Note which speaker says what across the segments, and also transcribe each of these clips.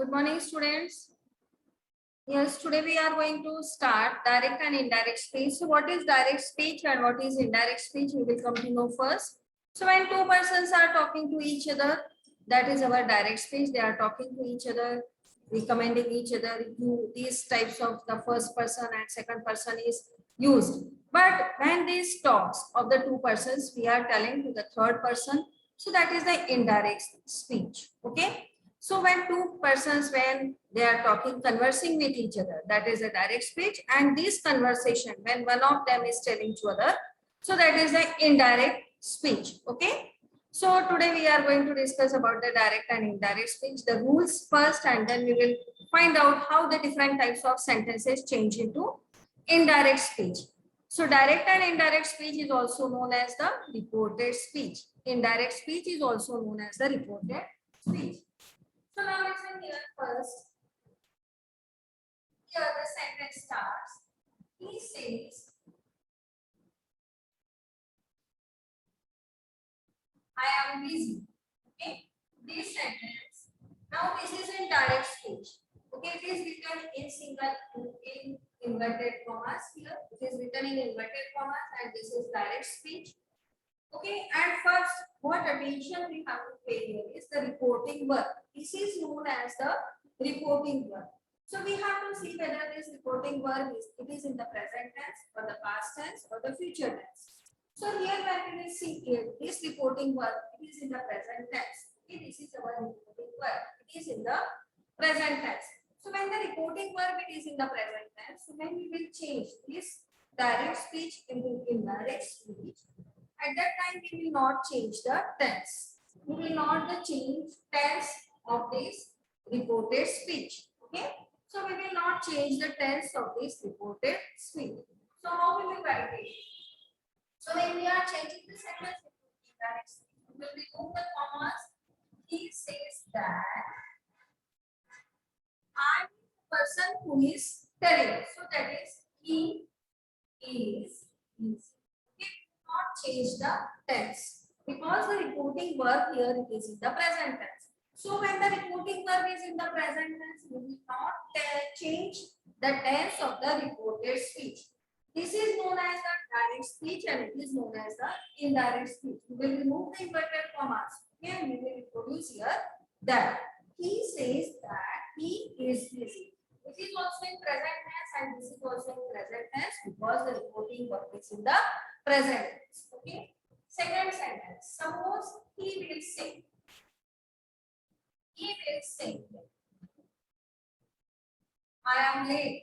Speaker 1: Good morning, students. Yes, today we are going to start direct and indirect speech. So what is direct speech and what is indirect speech? We will come to know first. So when two persons are talking to each other, that is our direct speech. They are talking to each other, recommending each other. These types of the first person and second person is used. But when these talks of the two persons, we are telling to the third person. So that is the indirect speech. Okay. So when two persons, when they are talking, conversing with each other, that is a direct speech. And this conversation, when one of them is telling to other, so that is the indirect speech. Okay. So today we are going to discuss about the direct and indirect speech, the rules first, and then we will find out how the different types of sentences change into indirect speech. So direct and indirect speech is also known as the reported speech. Indirect speech is also known as the reported speech. So now listen here first. Here the sentence starts. He says, I am busy. Okay. This sentence. Now this is in direct speech. Okay. It is written in inverted commas here. It is written in inverted commas and this is direct speech. Okay. And first, what attention we have to pay here is the reporting verb. This is known as the reporting verb. So we have to see whether this reporting verb is in the present tense or the past tense or the future tense. So here when we will see here, this reporting verb, it is in the present tense. Okay, this is our reporting verb. It is in the present tense. So when the reporting verb it is in the present tense, so when we will change this direct speech into indirect speech, at that time we will not change the tense. We will not change tense of this reported speech. Okay. So we will not change the tense of this reported speech. So how we will write it? So when we are changing the sentence into indirect speech, we will remove the commas. He says that I am the person who is telling. So that is he is. We will not change the tense because the reporting verb here it is in the present tense. So when the reporting verb is in the present tense, we will not change the tense of the reported speech. This is known as the direct speech and it is known as the indirect speech. We will remove the inverted commas. Okay, we will introduce here that he says that he is busy. It is also in present tense and this is also in present tense because the reporting verb is in the present tense. Okay. Second sentence. Suppose he will say. He will say, I am late.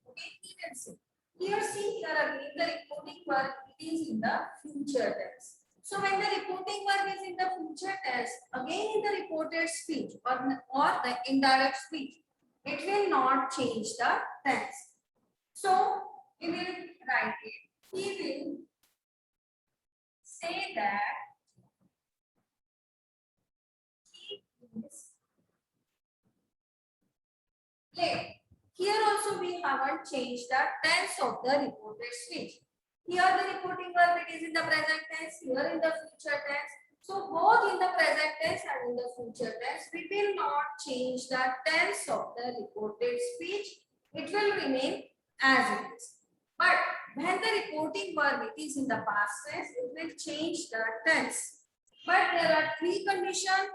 Speaker 1: Okay, he will say. Here see here again the reporting verb it is in the future tense. So when the reporting verb is in the future tense, again in the reported speech or the indirect speech, it will not change the tense. So we will write it. He will say that he is late. Here also we haven't changed the tense of the reported speech. Here the reporting verb it is in the present tense, here in the future tense. So both in the present tense and in the future tense, we will not change the tense of the reported speech. It will remain as it is. But when the reporting verb it is in the past tense, it will change the tense. But there are three conditions.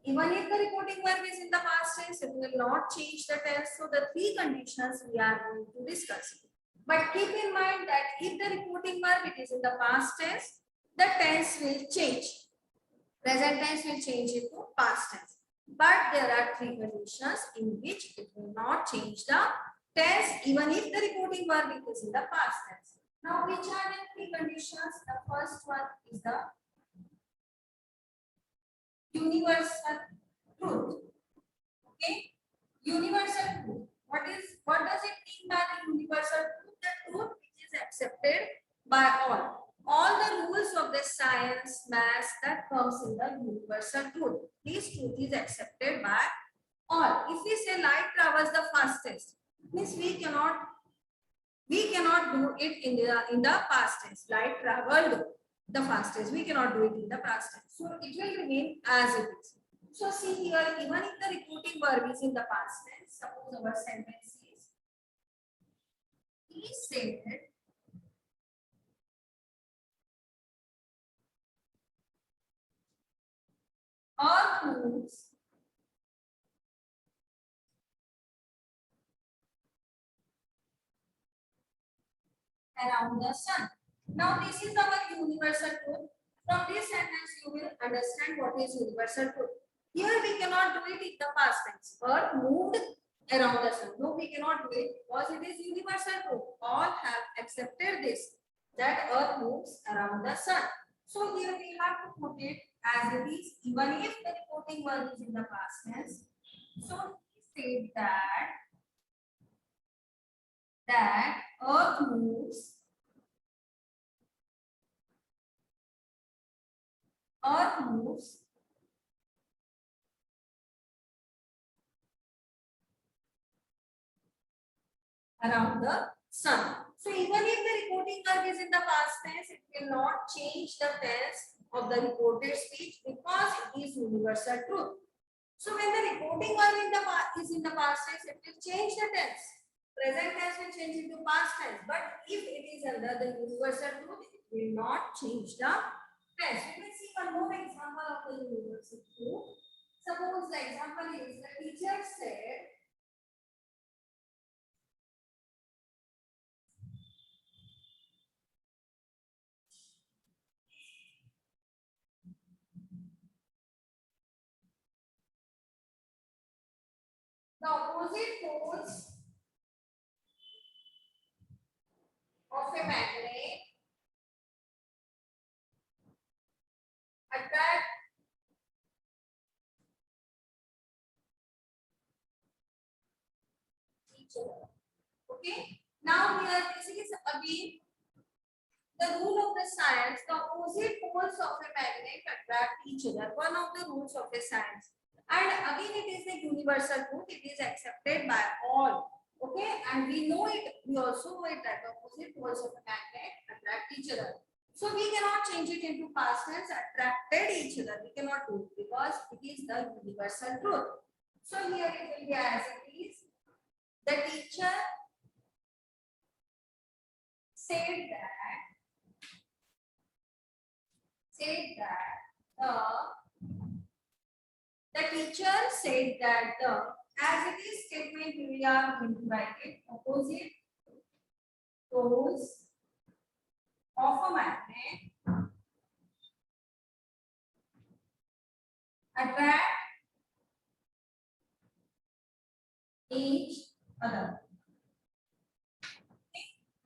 Speaker 1: Even if the reporting verb is in the past tense, it will not change the tense. So the three conditions we are going to discuss. But keep in mind that if the reporting verb it is in the past tense, the tense will change. Present tense will change into past tense. But there are three conditions in which it will not change the tense even if the reporting verb is in the past tense. Now, which are the three conditions? The first one is the universal truth. Okay, universal truth. What does it mean by the universal truth? The truth which is accepted by all. All the rules of the science, math that comes in the universal truth. This truth is accepted by all. If we say light travels the fastest, means we cannot do it in the past tense. Light traveled the fastest. We cannot do it in the past tense. So it will remain as it is. So see here, even if the reporting verb is in the past tense, suppose our sentence is, he said earth moves around the sun. Now this is our universal truth. From this sentence you will understand what is universal truth. Here we cannot do it in the past tense. Earth moved around the sun. No, we cannot do it because it is universal truth. All have accepted this, that earth moves around the sun. So here we have to put it as it is, even if the reporting verb is in the past tense. So he said that earth moves around the sun. So even if the reporting verb is in the past tense, it will not change the tense of the reported speech because it is universal truth. So when the reporting verb is in the past tense, it will change the tense. Present tense will change into past tense. But if it is under the universal truth, it will not change the tense. We will see one more example of the universal truth. Suppose the example is the teacher said, the opposite poles of a magnet attract each other. Okay. Now here this is again the rule of the science. The opposite poles of a magnet attract each other. One of the rules of a science. And again it is the universal truth. It is accepted by all. Okay. And we know it. We also know it that the opposite poles of a magnet attract each other. So we cannot change it into past tense. Attracted each other. We cannot do it because it is the universal truth. So here it will be as it is. The teacher said that the teacher said that as it is statement we are going to write it opposite poles of a magnet attract each other.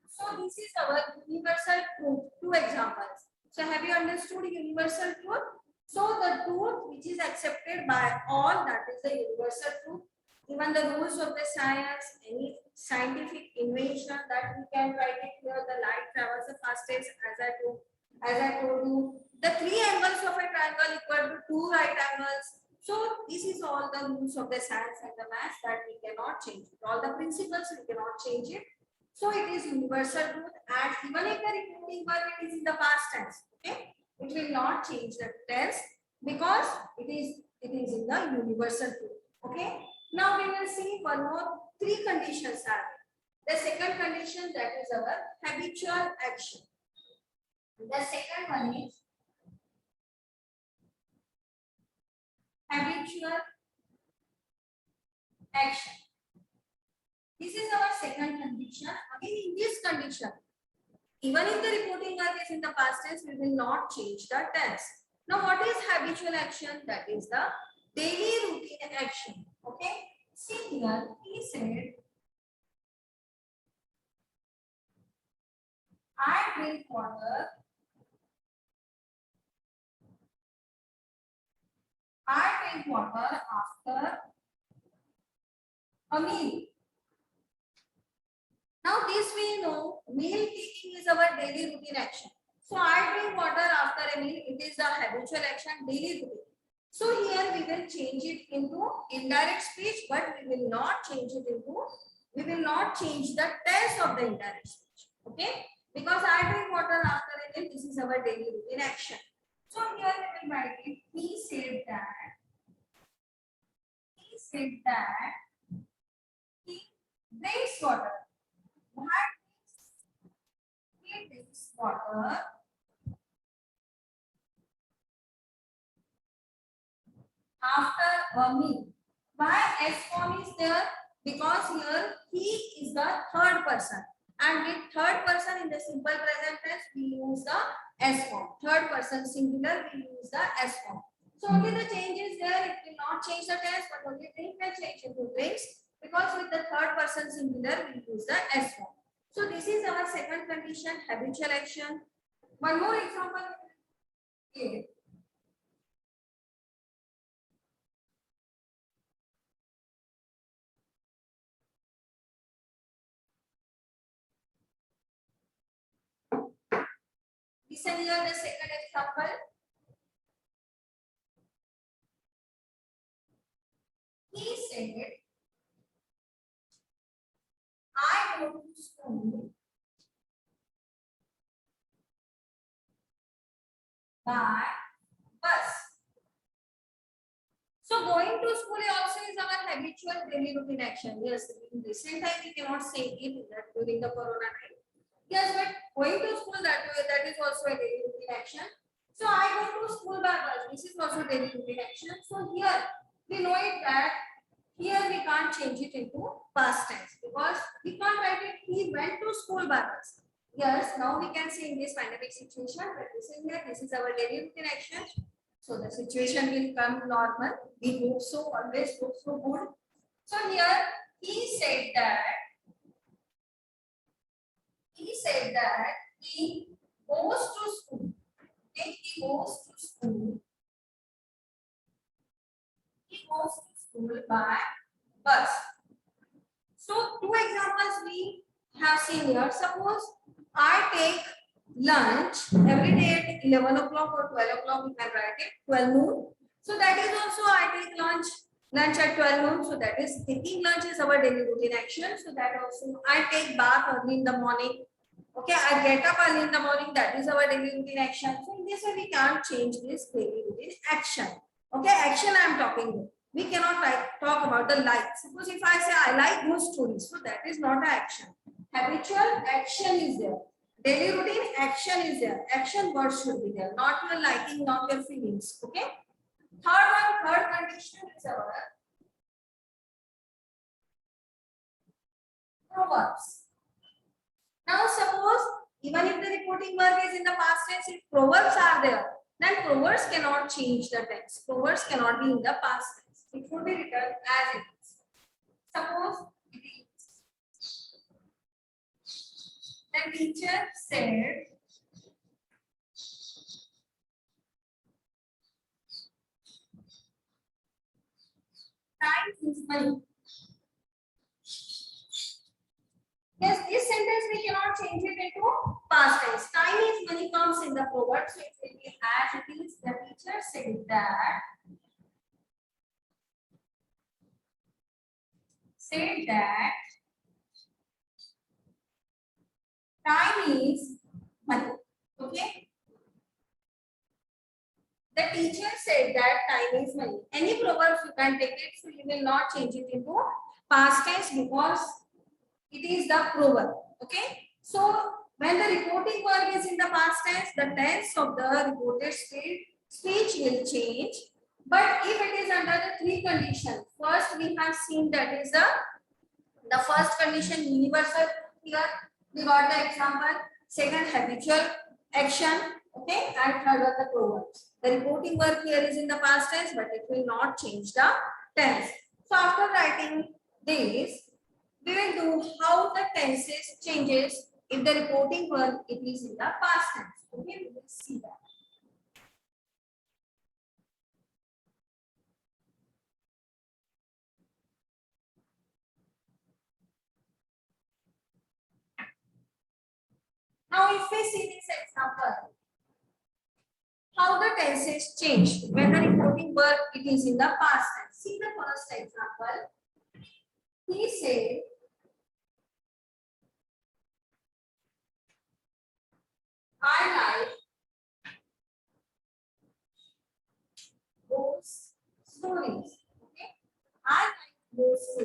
Speaker 1: So this is our universal truth. Two examples. So have you understood universal truth? So the truth which is accepted by all, that is the universal truth. Even the rules of the science, any scientific invention that we can write it here. The light travels the fastest, as I told you. The three angles of a triangle equal to two right angles. So this is all the rules of the science and the math that we cannot change it. All the principles we cannot change it. So it is universal truth, and even if the reporting verb is in the past tense, okay, it will not change the tense because it is in the universal truth. Okay. Now we will see one more. Three conditions are there. The second condition, that is our habitual action. The second one is habitual action. This is our second condition. Again, in this condition, even if the reporting verb is in the past tense, we will not change the tense. Now, what is habitual action? That is the daily routine action. Okay. See here, he said, I drink water. I drink water after a meal. Now this we know, meal taking is our daily routine action. So I drink water after a meal, it is a habitual action, daily routine. So here we will change it into indirect speech, but we will not change the tense of the indirect speech. Okay? Because I drink water after a meal, this is our daily routine action. So here we will write it, he said that said that he drinks water. Why he drinks water after a meal? Why S form is there? Because here he is the third person, and with third person in the simple present tense we use the S form. Third person singular we use the S form. So only the change is there. It will not change the tense, but only drink will change into drinks, because with the third person singular we use the S form. So this is our second condition, habitual action. One more example. Here. Listen here the second example. He said, I go to school by bus. So going to school also is our habitual daily routine action. Yes, in recent time we cannot say it that during the corona time. Yes, but going to school that is also a daily routine action. So I go to school by bus. This is also daily routine action. So here we know it that here we can't change it into past tense because we can't write it. He went to school by bus. Yes, now we can say in this pandemic situation that this is here. This is our daily routine action. So the situation will come normal. We hope so. Always hope so good. So here he said that he goes to school. Okay, he goes to school. He goes to school by bus. So two examples we have seen here. Suppose I take lunch every day at 11 o'clock or 12 o'clock. We can write it 12 noon. So that is also I take lunch at 12 noon. So that is taking lunch is our daily routine action. So that also I take bath early in the morning. Okay, I get up early in the morning. That is our daily routine action. So in this way we can't change this daily routine action. Okay, action I am talking about. We cannot talk about the like. Suppose if I say I like good stories, so that is not an action. Habitual action is there. Daily routine action is there. Action word should be there. Not your liking, not your feelings. Okay. Third condition is our proverbs. Now suppose even if the reporting verb is in the past tense, if proverbs are there, then proverbs cannot change the tense. Proverbs cannot be in the past tense. It should be written as it is. Suppose it is. The teacher said, time is money. Yes, this sentence we cannot change it into past tense. Time is money comes in the proverb, so it will be as it is. The teacher said that time is money. Okay. The teacher said that time is money. Any proverbs you can take it, so you will not change it into past tense because it is the proverb. Okay. So when the reporting verb is in the past tense, the tense of the reported speech will change. But if it is under the three conditions, first we have seen that is the first condition universal. Here we got the example. Second, habitual action. Okay, and third one the proverbs. The reporting verb here is in the past tense, but it will not change the tense. So after writing this, we will do how the tenses changes if the reporting verb it is in the past tense. Okay, we will see that. Now, if we see this example, how the tenses change when the reporting verb it is in the past tense. See the first example. He said, I like those stories. Okay, I like goes to.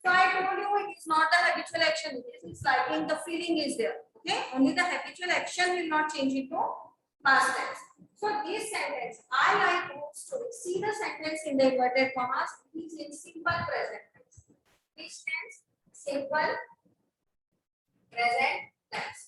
Speaker 1: So I told you it is not the habitual action. It's liking the feeling is there. Okay, only the habitual action will not change into past tense. So this sentence, I like books to read. See the sentence in the inverted commas. It is in simple present tense. Which tense? Simple present tense.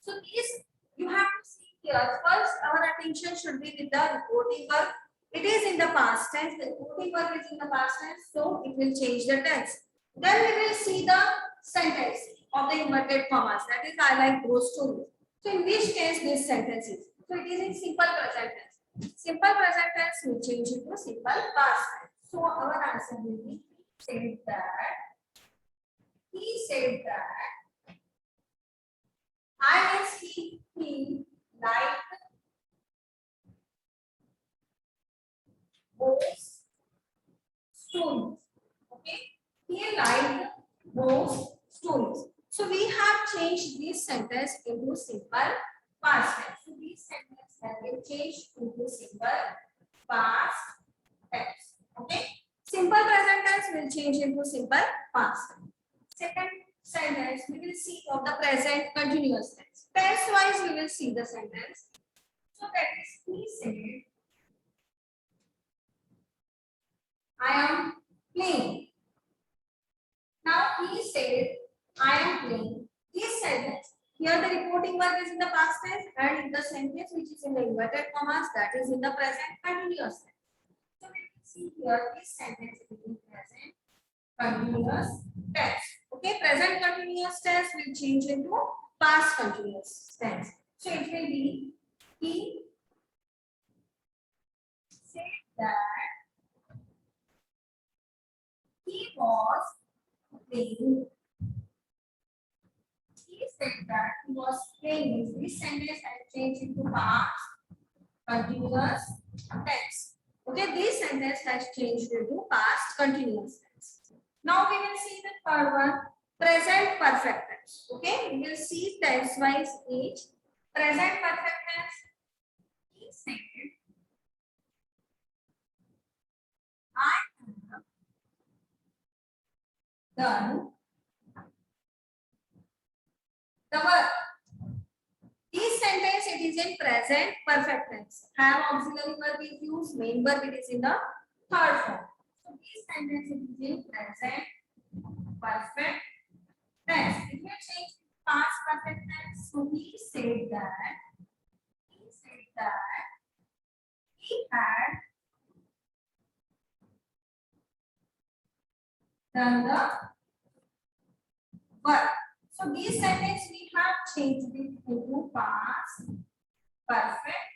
Speaker 1: So this you have to see here. First, our attention should be with the reporting verb. It is in the past tense. The reporting verb is in the past tense, so it will change the tense. Then we will see the sentence of the inverted commas. That is, I like those two. So in which case this sentence is? So it is in simple present tense. Simple present tense will change into simple past tense. So our answer will be said that. He said that. I means he liked those stories. Okay, he liked those stories. So we have changed this sentence into simple past tense. So this sentence has been changed into simple past tense. Okay, simple present tense will change into simple past tense. Second sentence, we will see of the present continuous tense. Tense wise, we will see the sentence. So that is, he said, I am playing. Now he said, I am playing. This sentence, here the reporting verb is in the past tense, and in the sentence which is in the inverted commas, that is in the present continuous tense. So we will see here this sentence is in present continuous tense. Okay, present continuous tense will change into past continuous tense. So it will be, he said that he was playing. He said that he was playing. This sentence has changed into past continuous tense. Okay, this sentence has changed into past continuous tense. Now we will see the third one, present perfect tense. Okay, we will see tense wise each. Present perfect tense. He said, I have done the work. This sentence it is in present perfect tense. Have auxiliary verb is used, main verb it is in the third form. So this sentence it is in present perfect tense. If you change past perfect tense, so he said that he had done the work. So this sentence we have changed it into past perfect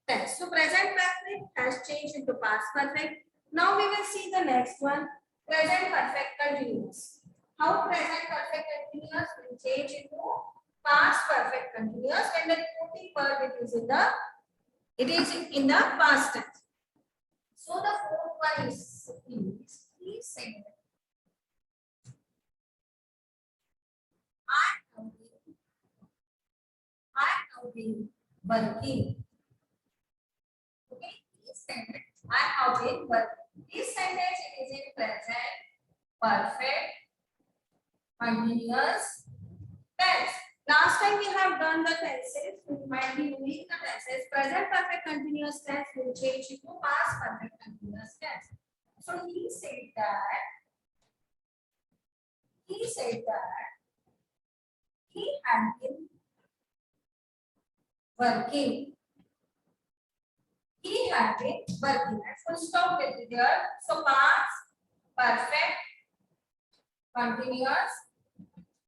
Speaker 1: tense. So present perfect has changed into past perfect. Now we will see the next one, present perfect continuous. How present perfect continuous will change into past perfect continuous when the reporting verb it is in the past tense. So the fourth one is he said, I have been working. Okay, he said, I have been working. This sentence it is in present perfect continuous tense. Last time we have done the tenses, we might be doing the tenses. Present perfect continuous tense will change into past perfect continuous tense. So he said that he had been working. He had been working. Full stop will be there. So past perfect continuous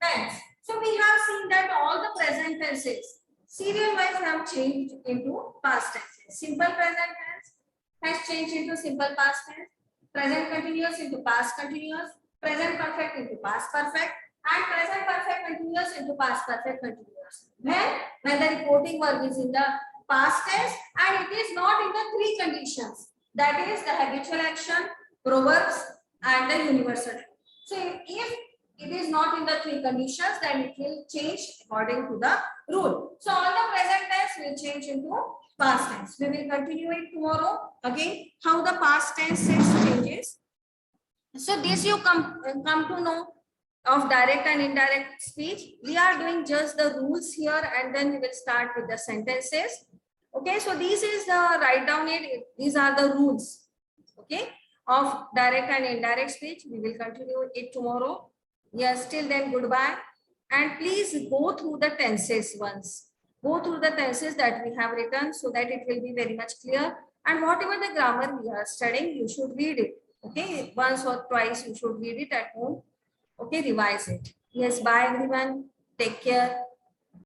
Speaker 1: tense. So we have seen that all the present tenses serial wise have changed into past tenses. Simple present tense has changed into simple past tense. Present continuous into past continuous. Present perfect into past perfect. And present perfect continuous into past perfect continuous. When the reporting verb is in the past tense and it is not in the three conditions. That is the habitual action, proverbs and the universal. So if it is not in the three conditions, then it will change according to the rule. So all the present tense will change into past tense. We will continue it tomorrow. Again, how the past tense changes. So this you come to know of direct and indirect speech. We are doing just the rules here, and then we will start with the sentences. Okay, so this is the write down it. These are the rules. Okay, of direct and indirect speech. We will continue it tomorrow. Yes, till then, goodbye. And please go through the tenses once. Go through the tenses that we have written so that it will be very much clear. And whatever the grammar we are studying, you should read it. Okay, once or twice you should read it at home. Okay, revise it. Yes, bye everyone. Take care.